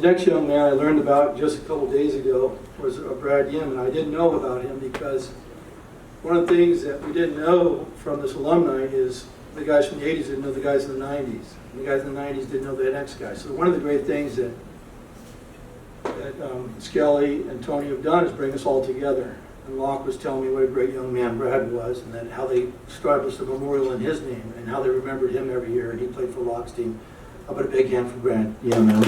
The next young man I learned about just a couple days ago was Brad Yim, and I didn't know about him because one of the things that we didn't know from this alumni is the guys from the 80s didn't know the guys in the 90s. And the guys in the 90s didn't know the next guys. So one of the great things that Skelly and Tony have done is bring us all together. And Locke was telling me what a great young man Brad was, and then how they established a memorial in his name, and how they remembered him every year, and he played for Locke's team. How about a big hand for Brad? Yeah, man.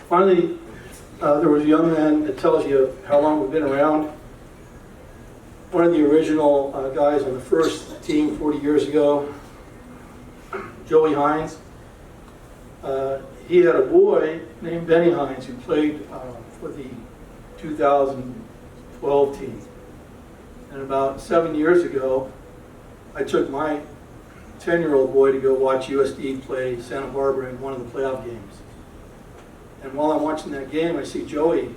Finally, there was a young man that tells you how long we've been around. One of the original guys on the first team 40 years ago, Joey Hines. He had a boy named Benny Hines who played for the 2012 team. And about 7 years ago, I took my 10-year-old boy to go watch USD play Santa Barbara in one of the playoff games. And while I'm watching that game, I see Joey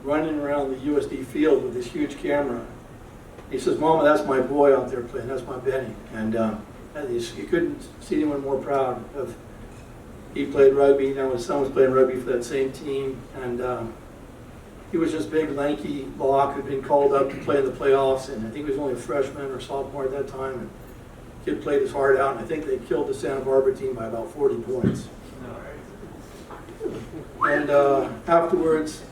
running around the USD field with this huge camera. He says, "Mama, that's my boy out there playing. That's my Benny." And you couldn't see anyone more proud of. He played rugby. Now his son was playing rugby for that same team, and he was just big, lanky Locke who'd been called up to play in the playoffs. And I think he was only a freshman or sophomore at that time. And the kid played his heart out, and I think they killed the Santa Barbara team by about 40 points. And afterwards,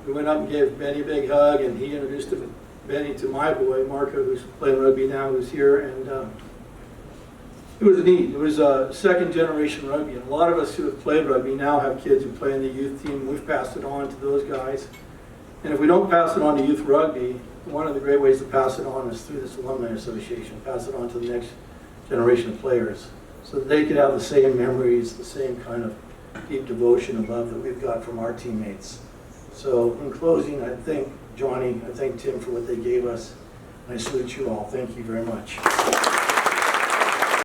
we went up and gave Benny a big hug, and he introduced Benny to my boy, Marco, who's playing rugby now, who's here. And it was neat. It was second generation rugby. And a lot of us who have played rugby now have kids who play in the youth team. We've passed it on to those guys. And if we don't pass it on to youth rugby, one of the great ways to pass it on is through this alumni association. Pass it on to the next generation of players so that they can have the same memories, the same kind of deep devotion and love that we've got from our teammates. So in closing, I thank Johnny, I thank Tim for what they gave us. I salute you all. Thank you very much.